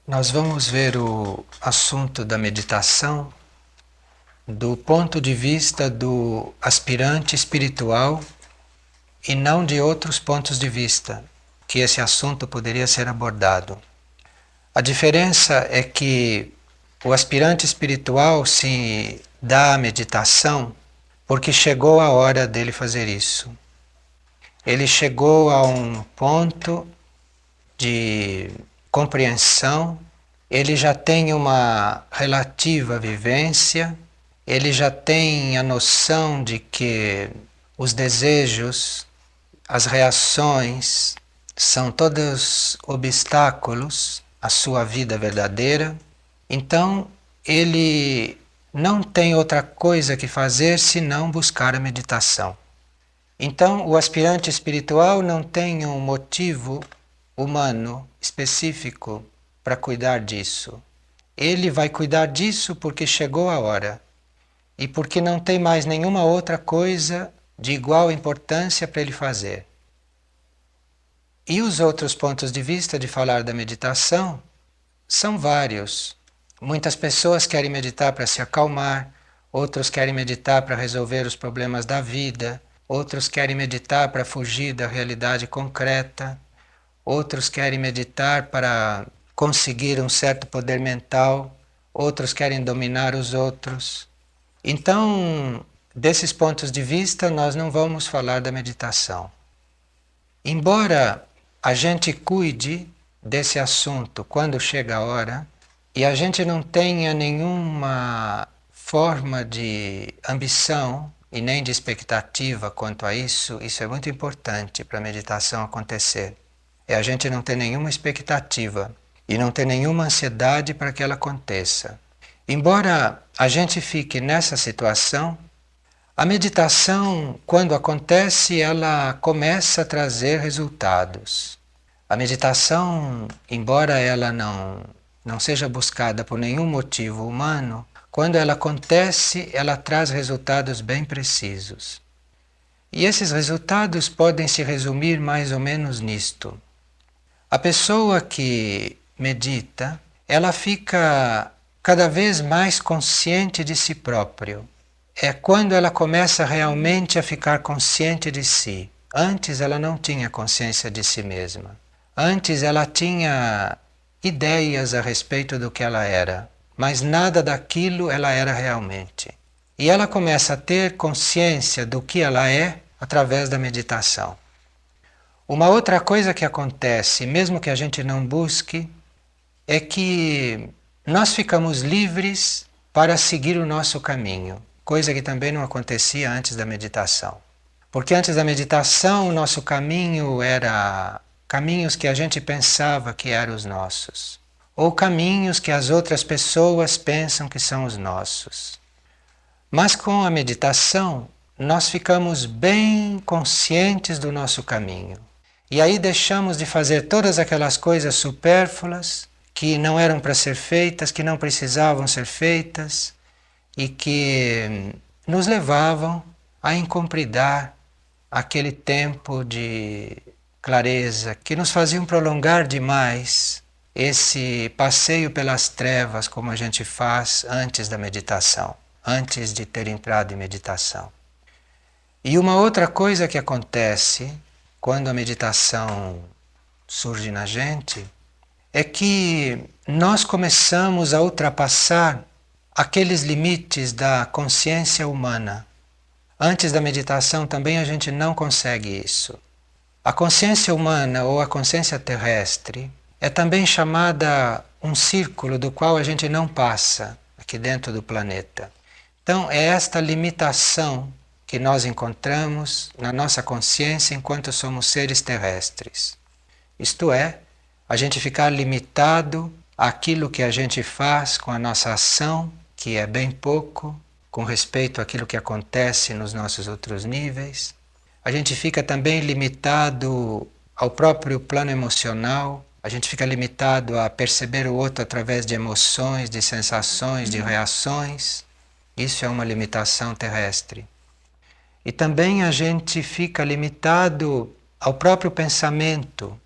Nós vamos ver o assunto da meditação do ponto de vista do aspirante espiritual e não de outros pontos de vista que esse assunto poderia ser abordado. A diferença é que o aspirante espiritual se dá à meditação porque chegou a hora dele fazer isso. Ele chegou a um ponto de compreensão, ele já tem uma relativa vivência, ele já tem a noção de que os desejos, as reações são todos obstáculos à sua vida verdadeira. Então, ele não tem outra coisa que fazer senão buscar a meditação. Então, o aspirante espiritual não tem um motivo humano específico para cuidar disso. Ele vai cuidar disso porque chegou a hora e porque não tem mais nenhuma outra coisa de igual importância para ele fazer. E os outros pontos de vista de falar da meditação são vários. Muitas pessoas querem meditar para se acalmar, outros querem meditar para resolver os problemas da vida, outros querem meditar para fugir da realidade concreta, outros querem meditar para conseguir um certo poder mental, outros querem dominar os outros. Então, desses pontos de vista, nós não vamos falar da meditação. Embora a gente cuide desse assunto quando chega a hora, e a gente não tenha nenhuma forma de ambição e nem de expectativa quanto a isso é muito importante para a meditação acontecer. É a gente não ter nenhuma expectativa e não ter nenhuma ansiedade para que ela aconteça. Embora a gente fique nessa situação, a meditação, quando acontece, ela começa a trazer resultados. A meditação, embora ela não seja buscada por nenhum motivo humano, quando ela acontece, ela traz resultados bem precisos. E esses resultados podem se resumir mais ou menos nisto. A pessoa que medita, ela fica cada vez mais consciente de si próprio. É quando ela começa realmente a ficar consciente de si. Antes ela não tinha consciência de si mesma. Antes ela tinha ideias a respeito do que ela era, mas nada daquilo ela era realmente. E ela começa a ter consciência do que ela é através da meditação. Uma outra coisa que acontece, mesmo que a gente não busque, é que nós ficamos livres para seguir o nosso caminho, coisa que também não acontecia antes da meditação. Porque antes da meditação, o nosso caminho era caminhos que a gente pensava que eram os nossos, ou caminhos que as outras pessoas pensam que são os nossos. Mas com a meditação, nós ficamos bem conscientes do nosso caminho. E aí deixamos de fazer todas aquelas coisas supérfluas que não eram para ser feitas, que não precisavam ser feitas e que nos levavam a incompridar aquele tempo de clareza, que nos faziam prolongar demais esse passeio pelas trevas como a gente faz antes da meditação, antes de ter entrado em meditação. E uma outra coisa que acontece quando a meditação surge na gente é que nós começamos a ultrapassar aqueles limites da consciência humana. Antes da meditação também a gente não consegue isso. A consciência humana ou a consciência terrestre é também chamada um círculo do qual a gente não passa aqui dentro do planeta. Então é esta limitação que nós encontramos na nossa consciência enquanto somos seres terrestres. Isto é, a gente ficar limitado àquilo que a gente faz com a nossa ação, que é bem pouco, com respeito àquilo que acontece nos nossos outros níveis. A gente fica também limitado ao próprio plano emocional, a gente fica limitado a perceber o outro através de emoções, de sensações, de reações. Isso é uma limitação terrestre. E também a gente fica limitado ao próprio pensamento,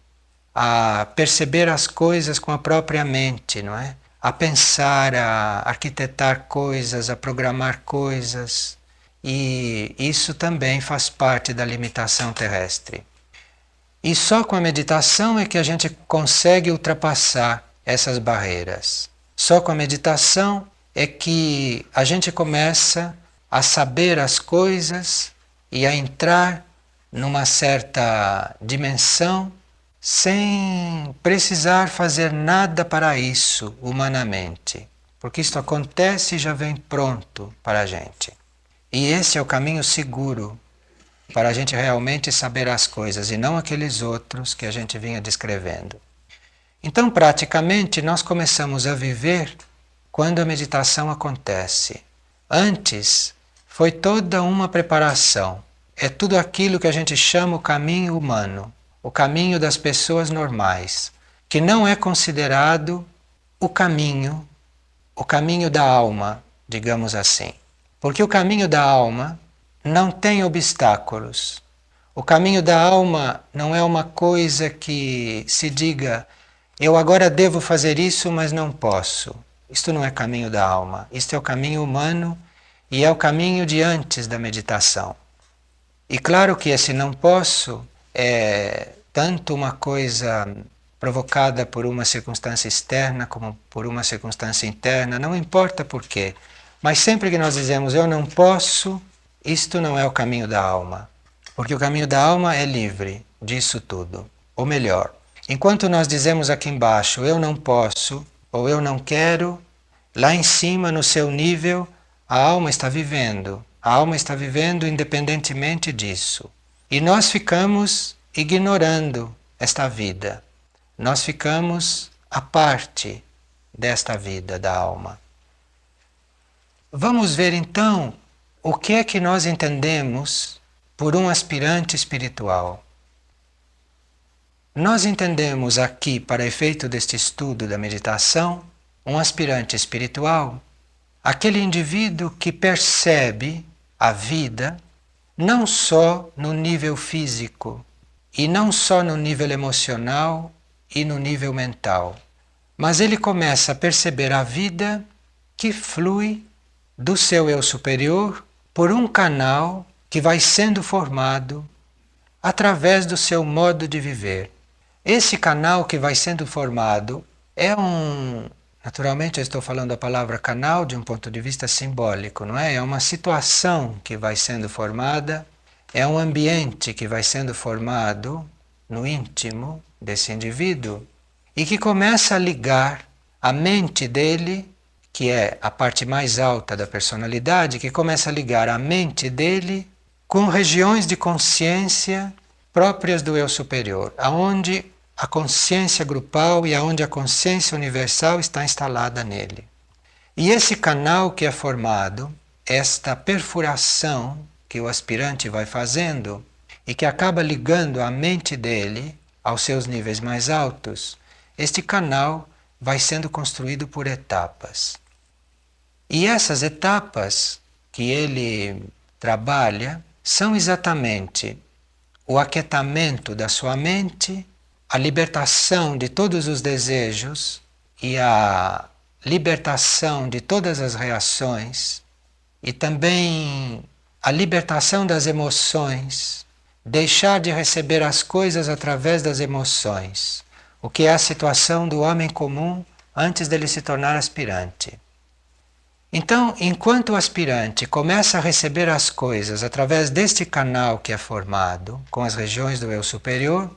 a perceber as coisas com a própria mente, não é? A pensar, a arquitetar coisas, a programar coisas. E isso também faz parte da limitação terrestre. E só com a meditação é que a gente consegue ultrapassar essas barreiras. Só com a meditação é que a gente começa a saber as coisas e a entrar numa certa dimensão sem precisar fazer nada para isso humanamente. Porque isto acontece e já vem pronto para a gente. E esse é o caminho seguro para a gente realmente saber as coisas e não aqueles outros que a gente vinha descrevendo. Então, praticamente, nós começamos a viver quando a meditação acontece. Antes, foi toda uma preparação. É tudo aquilo que a gente chama o caminho humano, o caminho das pessoas normais, que não é considerado o caminho da alma, digamos assim. Porque o caminho da alma não tem obstáculos. O caminho da alma não é uma coisa que se diga, eu agora devo fazer isso, mas não posso. Isto não é caminho da alma. Isto é o caminho humano e é o caminho de antes da meditação. E claro que esse não posso é tanto uma coisa provocada por uma circunstância externa como por uma circunstância interna, não importa por quê. Mas sempre que nós dizemos eu não posso, isto não é o caminho da alma. Porque o caminho da alma é livre disso tudo. Ou melhor, enquanto nós dizemos aqui embaixo eu não posso ou eu não quero, lá em cima, no seu nível, a alma está vivendo. A alma está vivendo independentemente disso. E nós ficamos ignorando esta vida. Nós ficamos à parte desta vida da alma. Vamos ver então o que é que nós entendemos por um aspirante espiritual. Nós entendemos aqui, para efeito deste estudo da meditação, um aspirante espiritual, aquele indivíduo que percebe a vida não só no nível físico, e não só no nível emocional e no nível mental, mas ele começa a perceber a vida que flui do seu eu superior por um canal que vai sendo formado através do seu modo de viver. Esse canal que vai sendo formado é naturalmente eu estou falando a palavra canal de um ponto de vista simbólico, não é? É uma situação que vai sendo formada, é um ambiente que vai sendo formado no íntimo desse indivíduo e que começa a ligar a mente dele, que é a parte mais alta da personalidade, que começa a ligar a mente dele com regiões de consciência próprias do eu superior, aonde a consciência grupal e aonde a consciência universal está instalada nele. E esse canal que é formado, esta perfuração que o aspirante vai fazendo e que acaba ligando a mente dele aos seus níveis mais altos, este canal vai sendo construído por etapas. E essas etapas que ele trabalha são exatamente o aquietamento da sua mente, a libertação de todos os desejos e a libertação de todas as reações e também a libertação das emoções, deixar de receber as coisas através das emoções, o que é a situação do homem comum antes dele se tornar aspirante. Então, enquanto o aspirante começa a receber as coisas através deste canal que é formado com as regiões do eu superior,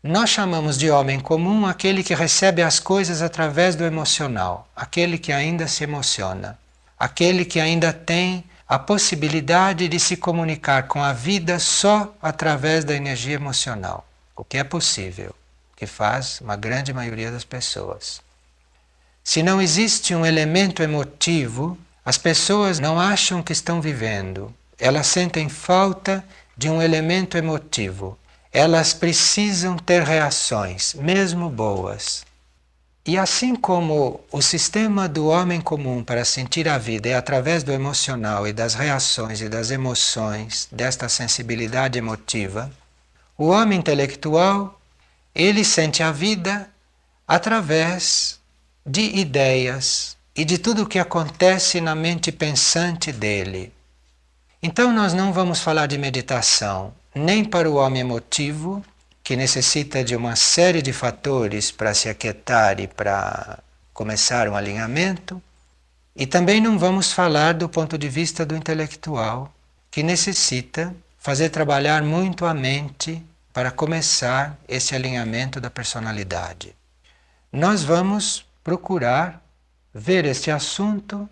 nós chamamos de homem comum aquele que recebe as coisas através do emocional, aquele que ainda se emociona, aquele que ainda tem a possibilidade de se comunicar com a vida só através da energia emocional, o que é possível, que faz uma grande maioria das pessoas. Se não existe um elemento emotivo, as pessoas não acham que estão vivendo. Elas sentem falta de um elemento emotivo. Elas precisam ter reações, mesmo boas. E assim como o sistema do homem comum para sentir a vida é através do emocional e das reações e das emoções, desta sensibilidade emotiva, o homem intelectual ele sente a vida através de ideias e de tudo o que acontece na mente pensante dele. Então nós não vamos falar de meditação nem para o homem emotivo, que necessita de uma série de fatores para se aquietar e para começar um alinhamento, e também não vamos falar do ponto de vista do intelectual, que necessita fazer trabalhar muito a mente para começar esse alinhamento da personalidade. Nós vamos procurar ver este assunto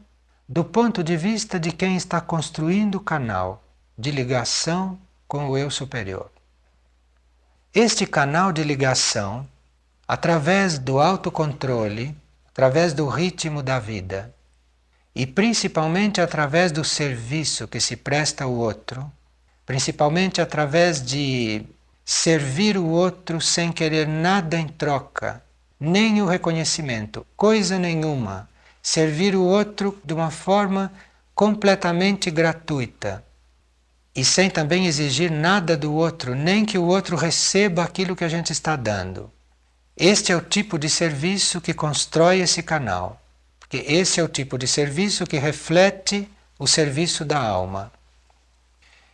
do ponto de vista de quem está construindo o canal de ligação com o eu superior. Este canal de ligação, através do autocontrole, através do ritmo da vida e principalmente através do serviço que se presta ao outro, principalmente através de servir o outro sem querer nada em troca, nem o reconhecimento, coisa nenhuma. Servir o outro de uma forma completamente gratuita e sem também exigir nada do outro, nem que o outro receba aquilo que a gente está dando. Este é o tipo de serviço que constrói esse canal, porque esse é o tipo de serviço que reflete o serviço da alma.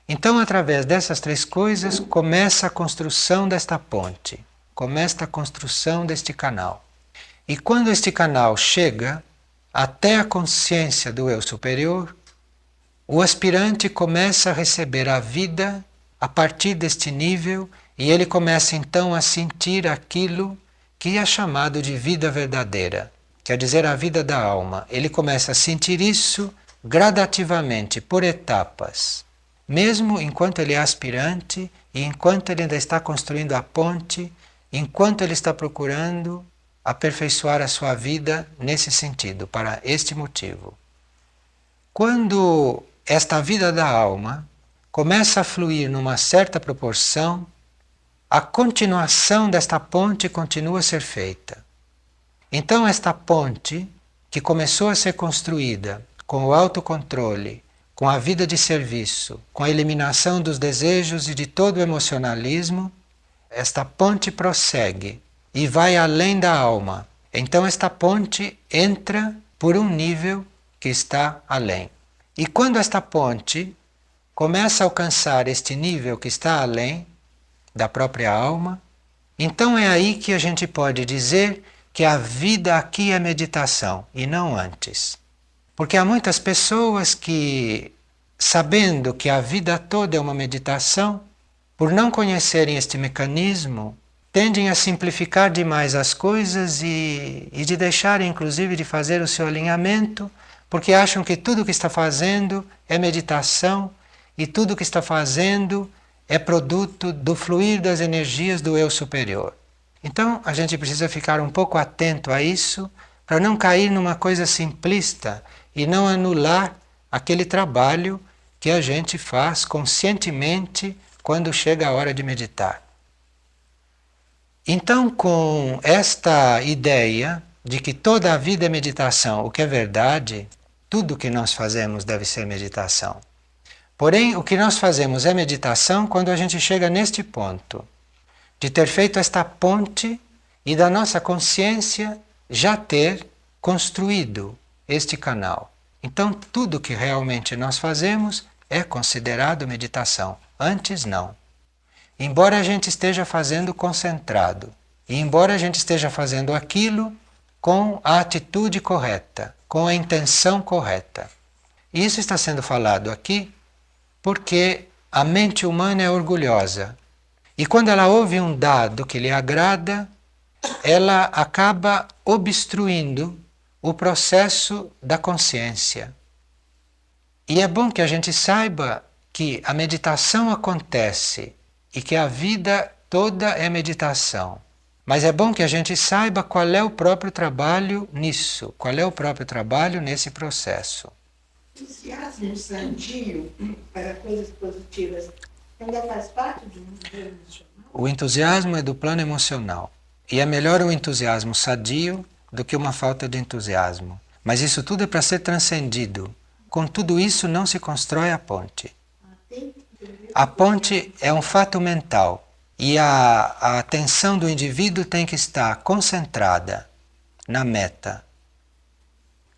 Então, através dessas três coisas, começa a construção desta ponte, começa a construção deste canal. E quando este canal chega até a consciência do eu superior, o aspirante começa a receber a vida a partir deste nível e ele começa então a sentir aquilo que é chamado de vida verdadeira, quer dizer, a vida da alma. Ele começa a sentir isso gradativamente, por etapas, mesmo enquanto ele é aspirante e enquanto ele ainda está construindo a ponte, enquanto ele está procurando aperfeiçoar a sua vida nesse sentido, para este motivo. Quando esta vida da alma começa a fluir numa certa proporção, a continuação desta ponte continua a ser feita. Então esta ponte, que começou a ser construída com o autocontrole, com a vida de serviço, com a eliminação dos desejos e de todo o emocionalismo, esta ponte prossegue e vai além da alma. Então esta ponte entra por um nível que está além. E quando esta ponte começa a alcançar este nível que está além da própria alma, então é aí que a gente pode dizer que a vida aqui é meditação e não antes. Porque há muitas pessoas que, sabendo que a vida toda é uma meditação, por não conhecerem este mecanismo, tendem a simplificar demais as coisas e de deixarem inclusive de fazer o seu alinhamento, porque acham que tudo o que está fazendo é meditação e tudo o que está fazendo é produto do fluir das energias do eu superior. Então a gente precisa ficar um pouco atento a isso para não cair numa coisa simplista e não anular aquele trabalho que a gente faz conscientemente quando chega a hora de meditar. Então, com esta ideia de que toda a vida é meditação, o que é verdade, tudo que nós fazemos deve ser meditação. Porém, o que nós fazemos é meditação quando a gente chega neste ponto, de ter feito esta ponte e da nossa consciência já ter construído este canal. Então, tudo que realmente nós fazemos é considerado meditação. Antes, não. Embora a gente esteja fazendo concentrado, e embora a gente esteja fazendo aquilo com a atitude correta, com a intenção correta. E isso está sendo falado aqui porque a mente humana é orgulhosa. E quando ela ouve um dado que lhe agrada, ela acaba obstruindo o processo da consciência. E é bom que a gente saiba que a meditação acontece e que a vida toda é meditação. Mas é bom que a gente saiba qual é o próprio trabalho nisso, qual é o próprio trabalho nesse processo. Entusiasmo sadio para coisas positivas ainda faz parte do nível emocional? O entusiasmo é do plano emocional. E é melhor um entusiasmo sadio do que uma falta de entusiasmo. Mas isso tudo é para ser transcendido. Com tudo isso não se constrói a ponte. A ponte é um fato mental E a atenção do indivíduo tem que estar concentrada na meta.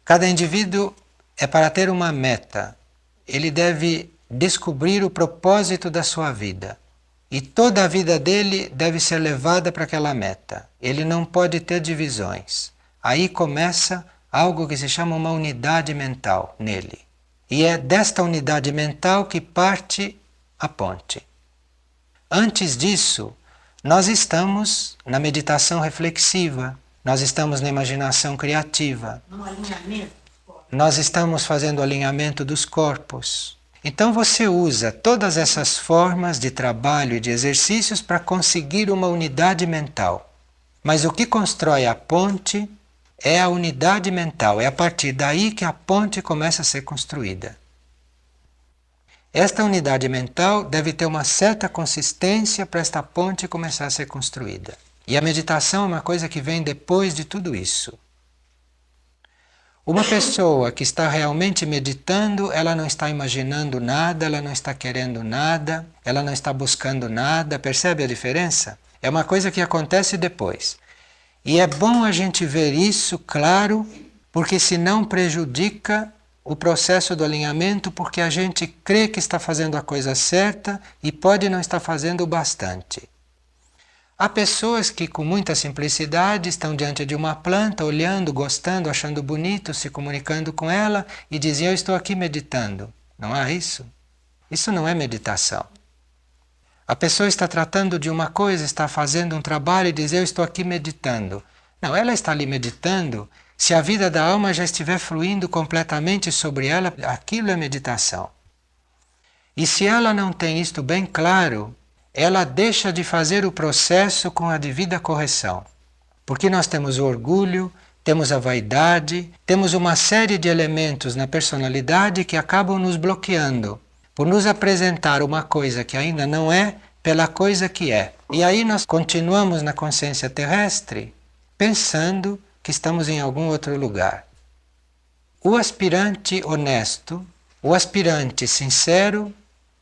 Cada indivíduo é para ter uma meta. Ele deve descobrir o propósito da sua vida. E toda a vida dele deve ser levada para aquela meta. Ele não pode ter divisões. Aí começa algo que se chama uma unidade mental nele. E é desta unidade mental que parte a ponte. Antes disso, nós estamos na meditação reflexiva, nós estamos na imaginação criativa, nós estamos fazendo o alinhamento dos corpos. Então você usa todas essas formas de trabalho e de exercícios para conseguir uma unidade mental. Mas o que constrói a ponte é a unidade mental, é a partir daí que a ponte começa a ser construída. Esta unidade mental deve ter uma certa consistência para esta ponte começar a ser construída. E a meditação é uma coisa que vem depois de tudo isso. Uma pessoa que está realmente meditando, ela não está imaginando nada, ela não está querendo nada, ela não está buscando nada, percebe a diferença? É uma coisa que acontece depois. E é bom a gente ver isso claro, porque senão prejudica o processo do alinhamento, porque a gente crê que está fazendo a coisa certa e pode não estar fazendo o bastante. Há pessoas que com muita simplicidade estão diante de uma planta, olhando, gostando, achando bonito, se comunicando com ela e dizem: eu estou aqui meditando. Não há isso? Isso não é meditação. A pessoa está tratando de uma coisa, está fazendo um trabalho e diz: eu estou aqui meditando. Não, ela está ali meditando. Se a vida da alma já estiver fluindo completamente sobre ela, aquilo é meditação. E se ela não tem isto bem claro, ela deixa de fazer o processo com a devida correção. Porque nós temos o orgulho, temos a vaidade, temos uma série de elementos na personalidade que acabam nos bloqueando, por nos apresentar uma coisa que ainda não é, pela coisa que é. E aí nós continuamos na consciência terrestre, pensando que estamos em algum outro lugar. O aspirante honesto, o aspirante sincero,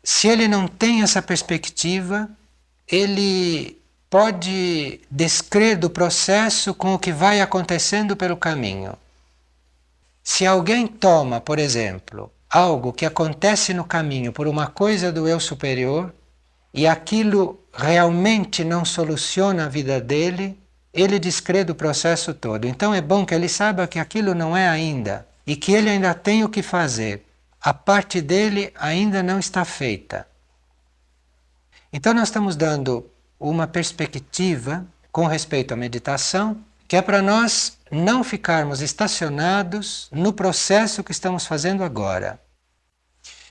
se ele não tem essa perspectiva, ele pode descrer do processo com o que vai acontecendo pelo caminho. Se alguém toma, por exemplo, algo que acontece no caminho por uma coisa do eu superior, e aquilo realmente não soluciona a vida dele, ele descrê do processo todo. Então é bom que ele saiba que aquilo não é ainda, e que ele ainda tem o que fazer. A parte dele ainda não está feita. Então nós estamos dando uma perspectiva com respeito à meditação, que é para nós não ficarmos estacionados no processo que estamos fazendo agora.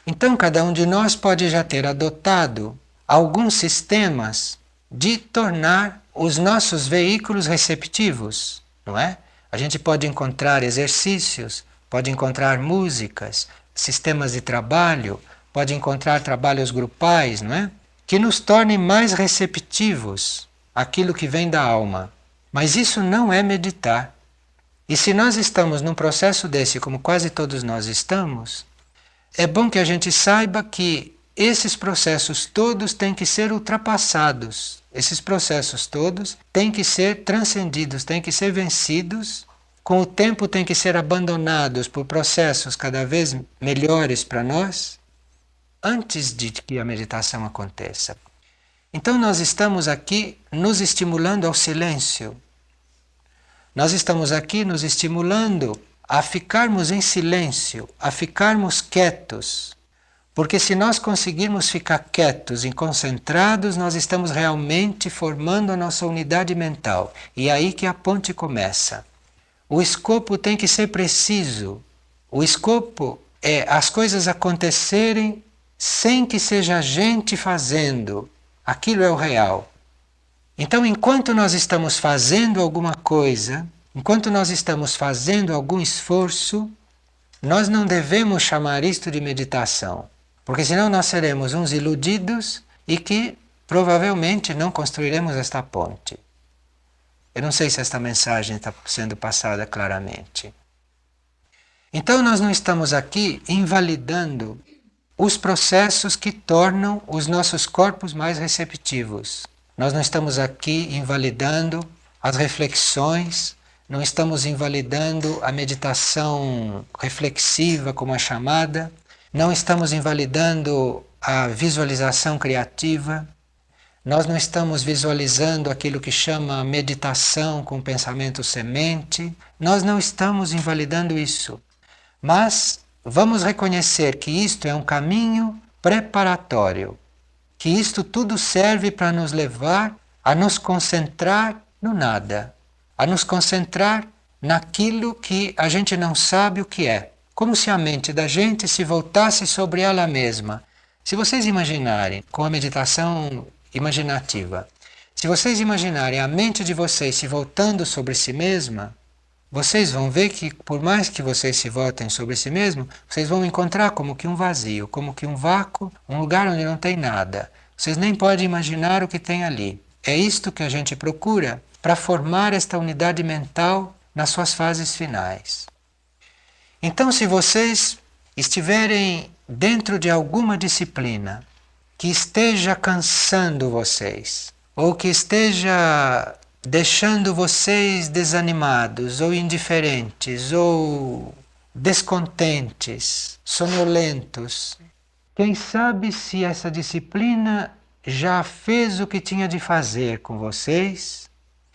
Então cada um de nós pode já ter adotado alguns sistemas de tornar os nossos veículos receptivos, não é? A gente pode encontrar exercícios, pode encontrar músicas, sistemas de trabalho, pode encontrar trabalhos grupais, não é? Que nos tornem mais receptivos àquilo que vem da alma. Mas isso não é meditar. E se nós estamos num processo desse, como quase todos nós estamos, é bom que a gente saiba que esses processos todos têm que ser ultrapassados. Esses processos todos têm que ser transcendidos, têm que ser vencidos. Com o tempo têm que ser abandonados por processos cada vez melhores para nós, antes de que a meditação aconteça. Então nós estamos aqui nos estimulando ao silêncio. Nós estamos aqui nos estimulando a ficarmos em silêncio, a ficarmos quietos. Porque se nós conseguirmos ficar quietos e concentrados, nós estamos realmente formando a nossa unidade mental. E é aí que a ponte começa. O escopo tem que ser preciso. O escopo é as coisas acontecerem sem que seja a gente fazendo. Aquilo é o real. Então, enquanto nós estamos fazendo alguma coisa, enquanto nós estamos fazendo algum esforço, nós não devemos chamar isto de meditação. Porque senão nós seremos uns iludidos e que provavelmente não construiremos esta ponte. Eu não sei se esta mensagem está sendo passada claramente. Então nós não estamos aqui invalidando os processos que tornam os nossos corpos mais receptivos. Nós não estamos aqui invalidando as reflexões, não estamos invalidando a meditação reflexiva, como é chamada, não estamos invalidando a visualização criativa, nós não estamos visualizando aquilo que chama meditação com pensamento semente, nós não estamos invalidando isso. Mas vamos reconhecer que isto é um caminho preparatório, que isto tudo serve para nos levar a nos concentrar no nada, a nos concentrar naquilo que a gente não sabe o que é, como se a mente da gente se voltasse sobre ela mesma. Se vocês imaginarem, com a meditação imaginativa, se vocês imaginarem a mente de vocês se voltando sobre si mesma, vocês vão ver que, por mais que vocês se voltem sobre si mesmo, vocês vão encontrar como que um vazio, como que um vácuo, um lugar onde não tem nada. Vocês nem podem imaginar o que tem ali. É isto que a gente procura para formar esta unidade mental nas suas fases finais. Então, se vocês estiverem dentro de alguma disciplina que esteja cansando vocês, ou que esteja deixando vocês desanimados, ou indiferentes, ou descontentes, sonolentos, quem sabe se essa disciplina já fez o que tinha de fazer com vocês,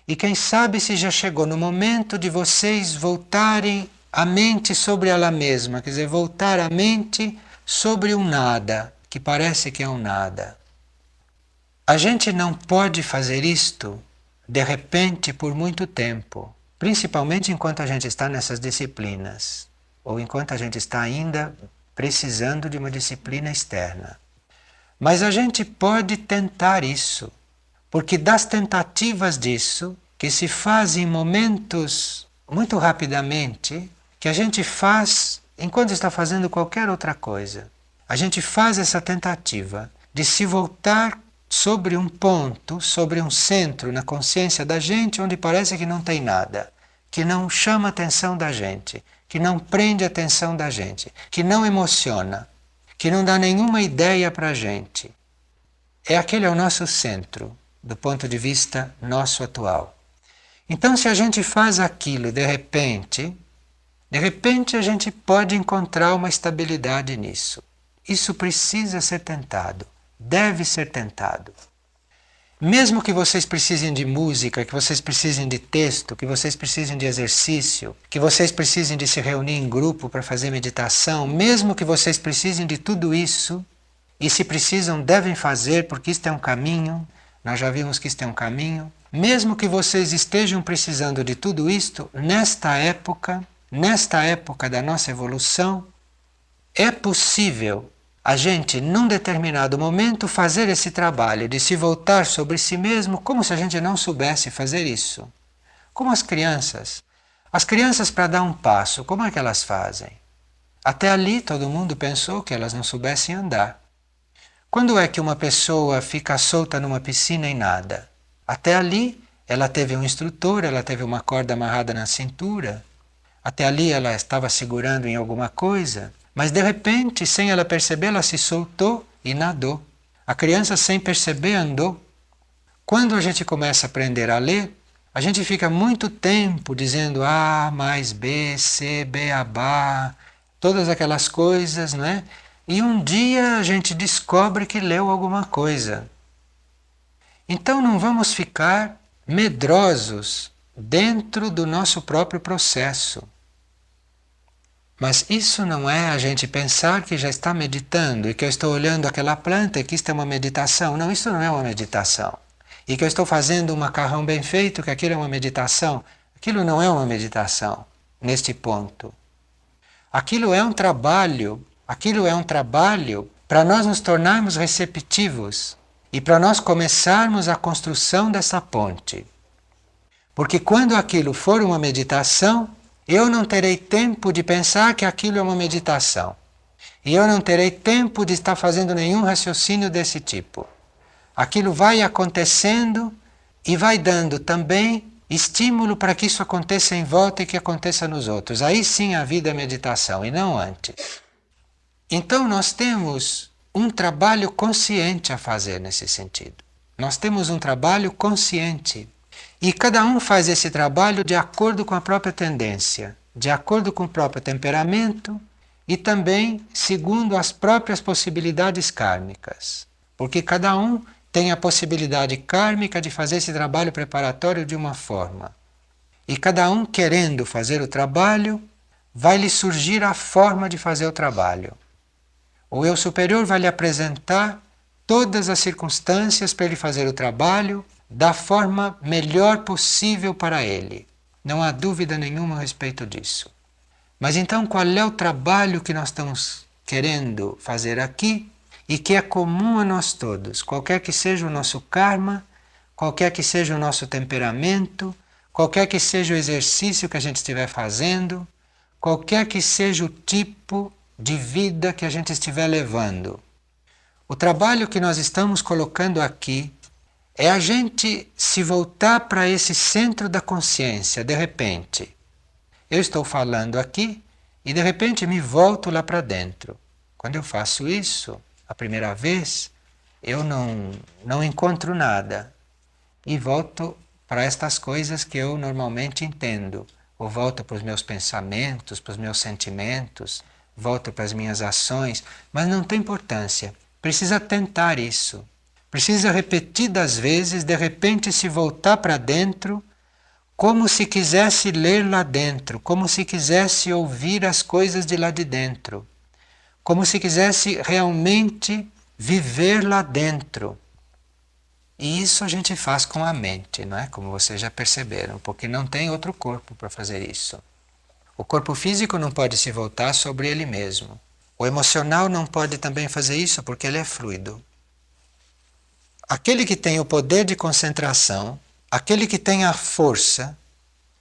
e quem sabe se já chegou no momento de vocês voltarem a mente sobre ela mesma, quer dizer, voltar a mente sobre um nada, que parece que é um nada. A gente não pode fazer isto de repente por muito tempo, principalmente enquanto a gente está nessas disciplinas, ou enquanto a gente está ainda precisando de uma disciplina externa. Mas a gente pode tentar isso, porque das tentativas disso, que se fazem em momentos muito rapidamente, que a gente faz enquanto está fazendo qualquer outra coisa. A gente faz essa tentativa de se voltar sobre um ponto, sobre um centro na consciência da gente onde parece que não tem nada, que não chama a atenção da gente, que não prende a atenção da gente, que não emociona, que não dá nenhuma ideia para a gente. Aquele é o nosso centro, do ponto de vista nosso atual. Então, se a gente faz aquilo de repente a gente pode encontrar uma estabilidade nisso. Isso precisa ser tentado, deve ser tentado. Mesmo que vocês precisem de música, que vocês precisem de texto, que vocês precisem de exercício, que vocês precisem de se reunir em grupo para fazer meditação, mesmo que vocês precisem de tudo isso, e se precisam, devem fazer, porque isto é um caminho, nós já vimos que isto é um caminho, mesmo que vocês estejam precisando de tudo isto, nesta época da nossa evolução, é possível a gente, num determinado momento, fazer esse trabalho de se voltar sobre si mesmo como se a gente não soubesse fazer isso. Como as crianças. As crianças, para dar um passo, como é que elas fazem? Até ali todo mundo pensou que elas não soubessem andar. Quando é que uma pessoa fica solta numa piscina e nada? Até ali ela teve um instrutor, ela teve uma corda amarrada na cintura. Até ali ela estava segurando em alguma coisa. Mas de repente, sem ela perceber, ela se soltou e nadou. A criança, sem perceber, andou. Quando a gente começa a aprender a ler, a gente fica muito tempo dizendo A mais B, C, beabá, todas aquelas coisas, não é? E um dia a gente descobre que leu alguma coisa. Então não vamos ficar medrosos dentro do nosso próprio processo. Mas isso não é a gente pensar que já está meditando e que eu estou olhando aquela planta e que isto é uma meditação. Não, isso não é uma meditação. E que eu estou fazendo um macarrão bem feito, que aquilo é uma meditação. Aquilo não é uma meditação, neste ponto. Aquilo é um trabalho para nós nos tornarmos receptivos e para nós começarmos a construção dessa ponte. Porque quando aquilo for uma meditação, eu não terei tempo de pensar que aquilo é uma meditação. E eu não terei tempo de estar fazendo nenhum raciocínio desse tipo. Aquilo vai acontecendo e vai dando também estímulo para que isso aconteça em volta e que aconteça nos outros. Aí sim a vida é meditação e não antes. Então nós temos um trabalho consciente a fazer nesse sentido. Nós temos um trabalho consciente. E cada um faz esse trabalho de acordo com a própria tendência, de acordo com o próprio temperamento e também segundo as próprias possibilidades kármicas. Porque cada um tem a possibilidade kármica de fazer esse trabalho preparatório de uma forma. E cada um querendo fazer o trabalho, vai lhe surgir a forma de fazer o trabalho. O eu superior vai lhe apresentar todas as circunstâncias para ele fazer o trabalho da forma melhor possível para ele. Não há dúvida nenhuma a respeito disso. Mas então qual é o trabalho que nós estamos querendo fazer aqui e que é comum a nós todos, qualquer que seja o nosso karma, qualquer que seja o nosso temperamento, qualquer que seja o exercício que a gente estiver fazendo, qualquer que seja o tipo de vida que a gente estiver levando. O trabalho que nós estamos colocando aqui é a gente se voltar para esse centro da consciência, de repente. Eu estou falando aqui e de repente me volto lá para dentro. Quando eu faço isso, a primeira vez, eu não encontro nada e volto para estas coisas que eu normalmente entendo. Ou volto para os meus pensamentos, para os meus sentimentos, volto para as minhas ações, mas não tem importância. Precisa tentar isso. Precisa repetidas vezes, de repente, se voltar para dentro, como se quisesse ler lá dentro, como se quisesse ouvir as coisas de lá de dentro, como se quisesse realmente viver lá dentro. E isso a gente faz com a mente, não é? Como vocês já perceberam, porque não tem outro corpo para fazer isso. O corpo físico não pode se voltar sobre ele mesmo. O emocional não pode também fazer isso porque ele é fluido. Aquele que tem o poder de concentração, aquele que tem a força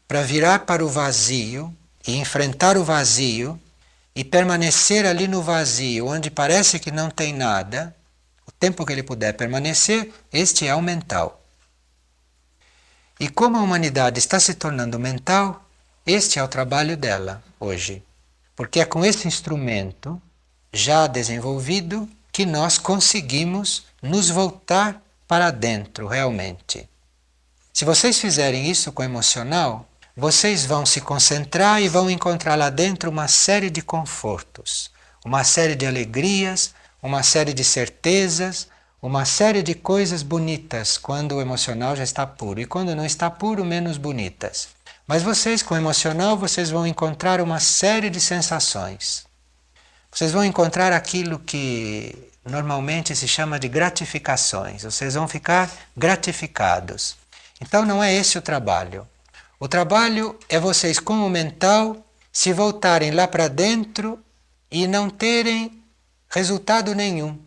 para virar para o vazio e enfrentar o vazio e permanecer ali no vazio, onde parece que não tem nada, o tempo que ele puder permanecer, este é o mental. E como a humanidade está se tornando mental, este é o trabalho dela hoje. Porque é com esse instrumento já desenvolvido que nós conseguimos nos voltar para dentro realmente. Se vocês fizerem isso com o emocional, vocês vão se concentrar e vão encontrar lá dentro uma série de confortos, uma série de alegrias, uma série de certezas, uma série de coisas bonitas quando o emocional já está puro. E quando não está puro, menos bonitas. Mas vocês, com o emocional, vocês vão encontrar uma série de sensações. Vocês vão encontrar aquilo que normalmente se chama de gratificações. Vocês vão ficar gratificados. Então não é esse o trabalho. O trabalho é vocês, com o mental, se voltarem lá para dentro e não terem resultado nenhum.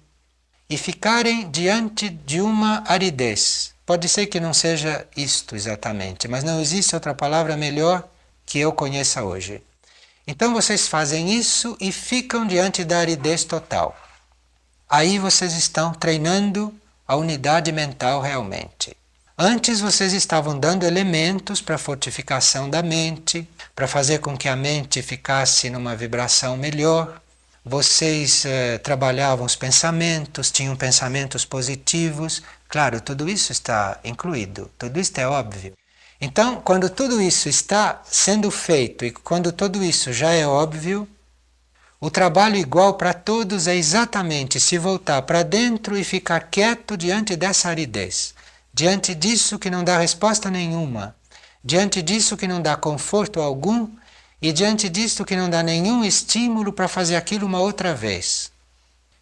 E ficarem diante de uma aridez. Pode ser que não seja isto exatamente, mas não existe outra palavra melhor que eu conheça hoje. Então vocês fazem isso e ficam diante da aridez total. Aí vocês estão treinando a unidade mental realmente. Antes vocês estavam dando elementos para a fortificação da mente, para fazer com que a mente ficasse numa vibração melhor. Vocês trabalhavam os pensamentos, tinham pensamentos positivos. Claro, tudo isso está incluído, tudo isso é óbvio. Então, quando tudo isso está sendo feito e quando tudo isso já é óbvio, o trabalho igual para todos é exatamente se voltar para dentro e ficar quieto diante dessa aridez, diante disso que não dá resposta nenhuma, diante disso que não dá conforto algum e diante disso que não dá nenhum estímulo para fazer aquilo uma outra vez.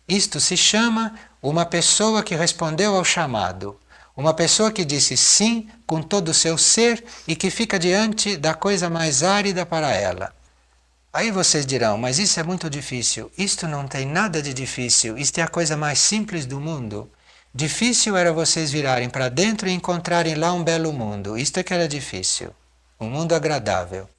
Isto se chama uma pessoa que respondeu ao chamado. Uma pessoa que disse sim com todo o seu ser e que fica diante da coisa mais árida para ela. Aí vocês dirão, mas isso é muito difícil. Isto não tem nada de difícil, isto é a coisa mais simples do mundo. Difícil era vocês virarem para dentro e encontrarem lá um belo mundo. Isto é que era difícil, um mundo agradável.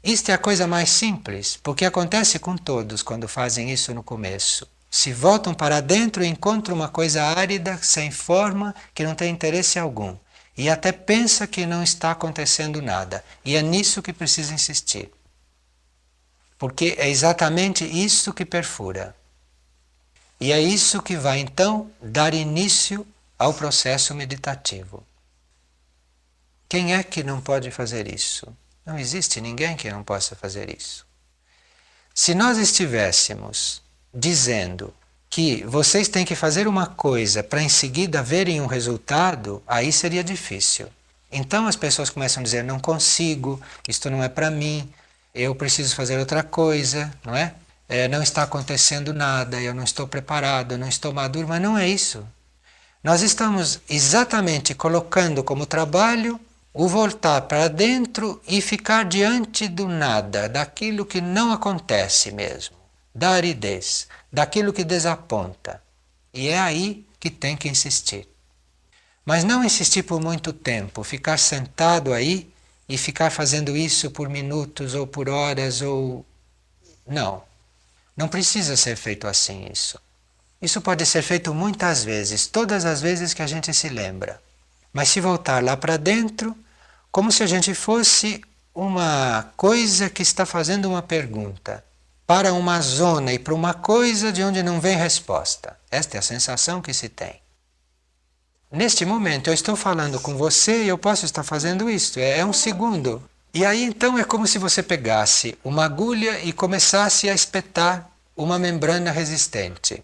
Isto é a coisa mais simples, porque acontece com todos quando fazem isso no começo. Se voltam para dentro e encontram uma coisa árida, sem forma, que não tem interesse algum. E até pensa que não está acontecendo nada. E é nisso que precisa insistir. Porque é exatamente isso que perfura. E é isso que vai então dar início ao processo meditativo. Quem é que não pode fazer isso? Não existe ninguém que não possa fazer isso. Se nós estivéssemos dizendo que vocês têm que fazer uma coisa para em seguida verem um resultado, aí seria difícil. Então as pessoas começam a dizer, não consigo, isto não é para mim, eu preciso fazer outra coisa, não é? Não está acontecendo nada, eu não estou preparado, eu não estou maduro, mas não é isso. Nós estamos exatamente colocando como trabalho o voltar para dentro e ficar diante do nada, daquilo que não acontece mesmo, da aridez, daquilo que desaponta. E é aí que tem que insistir. Mas não insistir por muito tempo, ficar sentado aí e ficar fazendo isso por minutos ou por horas ou... Não, não precisa ser feito assim isso. Isso pode ser feito muitas vezes, todas as vezes que a gente se lembra. Mas se voltar lá para dentro, como se a gente fosse uma coisa que está fazendo uma pergunta, para uma zona e para uma coisa de onde não vem resposta. Esta é a sensação que se tem. Neste momento eu estou falando com você e eu posso estar fazendo isto, é um segundo. E aí então é como se você pegasse uma agulha e começasse a espetar uma membrana resistente.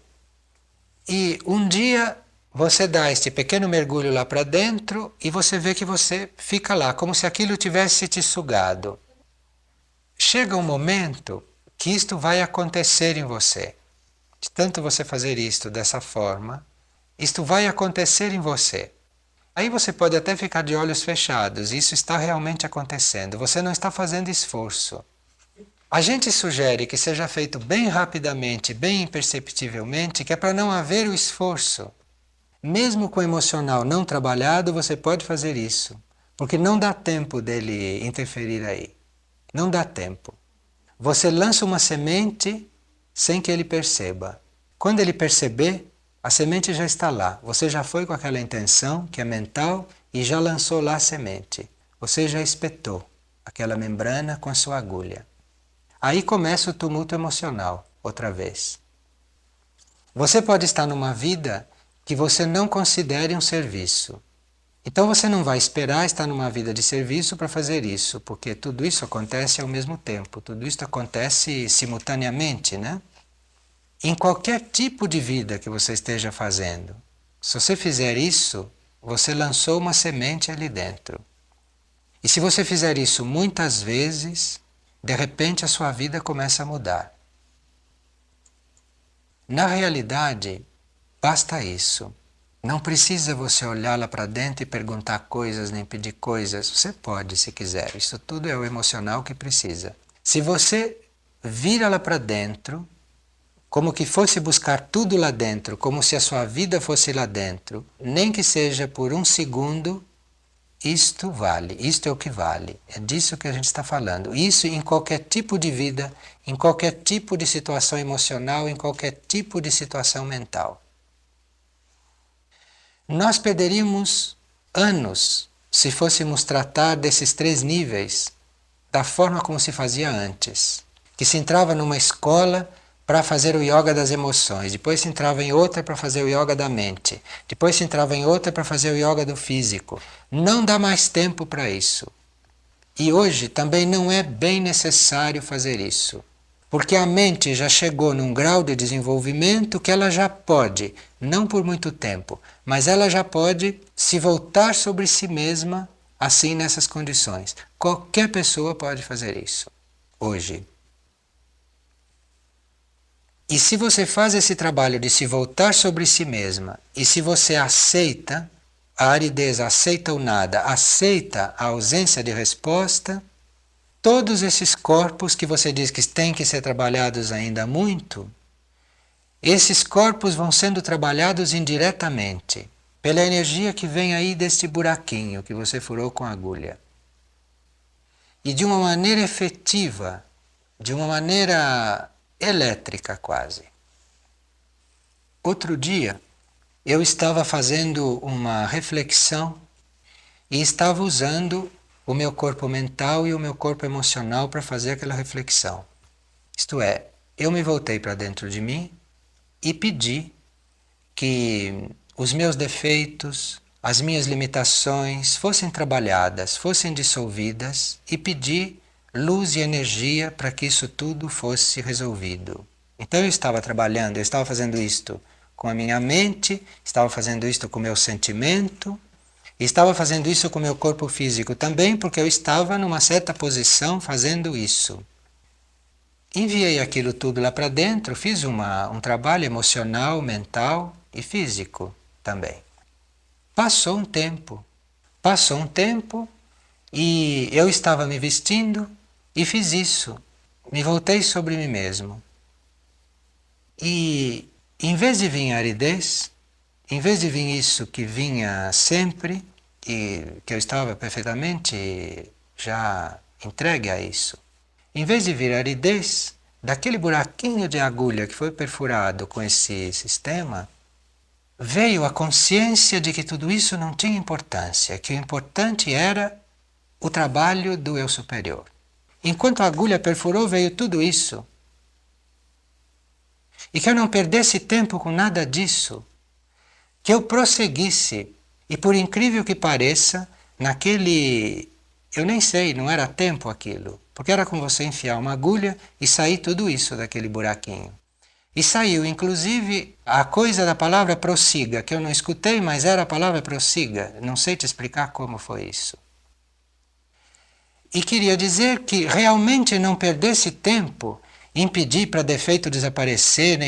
E um dia você dá este pequeno mergulho lá para dentro e você vê que você fica lá, como se aquilo tivesse te sugado. Chega um momento que isto vai acontecer em você. De tanto você fazer isto dessa forma, isto vai acontecer em você. Aí você pode até ficar de olhos fechados, isso está realmente acontecendo, você não está fazendo esforço. A gente sugere que seja feito bem rapidamente, bem imperceptivelmente, que é para não haver o esforço. Mesmo com o emocional não trabalhado, você pode fazer isso, porque não dá tempo dele interferir aí. Não dá tempo. Você lança uma semente sem que ele perceba. Quando ele perceber, a semente já está lá. Você já foi com aquela intenção, que é mental, e já lançou lá a semente. Você já espetou aquela membrana com a sua agulha. Aí começa o tumulto emocional, outra vez. Você pode estar numa vida que você não considere um serviço. Então você não vai esperar estar numa vida de serviço para fazer isso, porque tudo isso acontece ao mesmo tempo, tudo isso acontece simultaneamente, né? Em qualquer tipo de vida que você esteja fazendo, se você fizer isso, você lançou uma semente ali dentro. E se você fizer isso muitas vezes, de repente a sua vida começa a mudar. Na realidade, basta isso. Não precisa você olhar lá para dentro e perguntar coisas, nem pedir coisas. Você pode, se quiser. Isso tudo é o emocional que precisa. Se você vira lá para dentro, como que fosse buscar tudo lá dentro, como se a sua vida fosse lá dentro, nem que seja por um segundo, isto vale, isto é o que vale. É disso que a gente está falando. Isso em qualquer tipo de vida, em qualquer tipo de situação emocional, em qualquer tipo de situação mental. Nós perderíamos anos se fôssemos tratar desses 3 níveis da forma como se fazia antes. Que se entrava numa escola para fazer o yoga das emoções, depois se entrava em outra para fazer o yoga da mente, depois se entrava em outra para fazer o yoga do físico. Não dá mais tempo para isso. E hoje também não é bem necessário fazer isso. Porque a mente já chegou num grau de desenvolvimento que ela já pode, não por muito tempo, mas ela já pode se voltar sobre si mesma assim nessas condições. Qualquer pessoa pode fazer isso, hoje. E se você faz esse trabalho de se voltar sobre si mesma, e se você aceita a aridez, aceita o nada, aceita a ausência de resposta, todos esses corpos que você diz que têm que ser trabalhados ainda muito, esses corpos vão sendo trabalhados indiretamente, pela energia que vem aí deste buraquinho que você furou com a agulha. E de uma maneira efetiva, de uma maneira elétrica quase. Outro dia, eu estava fazendo uma reflexão e estava usando o meu corpo mental e o meu corpo emocional para fazer aquela reflexão. Isto é, eu me voltei para dentro de mim e pedi que os meus defeitos, as minhas limitações fossem trabalhadas, fossem dissolvidas e pedir luz e energia para que isso tudo fosse resolvido. Então eu estava trabalhando, eu estava fazendo isto com a minha mente, estava fazendo isto com o meu sentimento, e estava fazendo isso com o meu corpo físico também, porque eu estava numa certa posição fazendo isso. Enviei aquilo tudo lá para dentro, fiz um trabalho emocional, mental e físico também. Passou um tempo e eu estava me vestindo e fiz isso. Me voltei sobre mim mesmo. E em vez de vir aridez, em vez de vir isso que vinha sempre, e que eu estava perfeitamente já entregue a isso, em vez de vir aridez, daquele buraquinho de agulha que foi perfurado com esse sistema, veio a consciência de que tudo isso não tinha importância, que o importante era o trabalho do eu superior. Enquanto a agulha perfurou, veio tudo isso. E que eu não perdesse tempo com nada disso, que eu prosseguisse. E por incrível que pareça, naquele... eu nem sei, não era tempo aquilo. Porque era como você enfiar uma agulha e sair tudo isso daquele buraquinho. E saiu, inclusive, a coisa da palavra prossiga, que eu não escutei, mas era a palavra prossiga. Não sei te explicar como foi isso. E queria dizer que realmente não perdesse tempo em pedir para defeito desaparecer,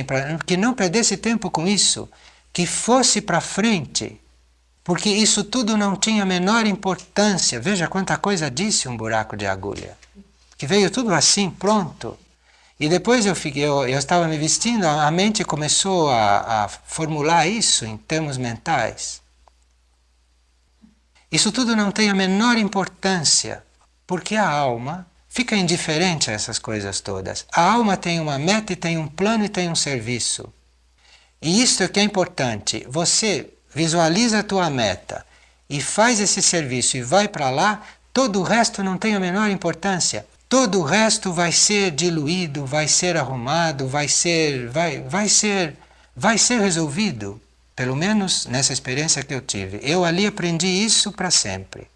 que não perdesse tempo com isso, que fosse para frente, porque isso tudo não tinha a menor importância. Veja quanta coisa disse um buraco de agulha, que veio tudo assim, pronto. E depois eu estava me vestindo, a mente começou a formular isso em termos mentais. Isso tudo não tem a menor importância, porque a alma fica indiferente a essas coisas todas. A alma tem uma meta e tem um plano e tem um serviço. E isso é que é importante. Você visualiza a tua meta e faz esse serviço e vai para lá, todo o resto não tem a menor importância. Todo o resto vai ser diluído, vai ser arrumado, vai ser resolvido. Pelo menos nessa experiência que eu tive. Eu ali aprendi isso para sempre.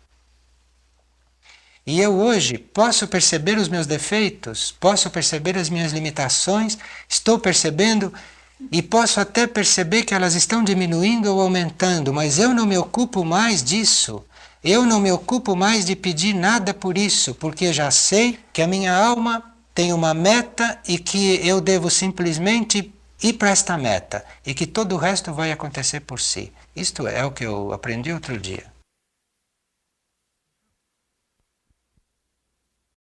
E eu hoje posso perceber os meus defeitos, posso perceber as minhas limitações, estou percebendo e posso até perceber que elas estão diminuindo ou aumentando, mas eu não me ocupo mais disso. Eu não me ocupo mais de pedir nada por isso, porque já sei que a minha alma tem uma meta e que eu devo simplesmente ir para esta meta e que todo o resto vai acontecer por si. Isto é o que eu aprendi outro dia.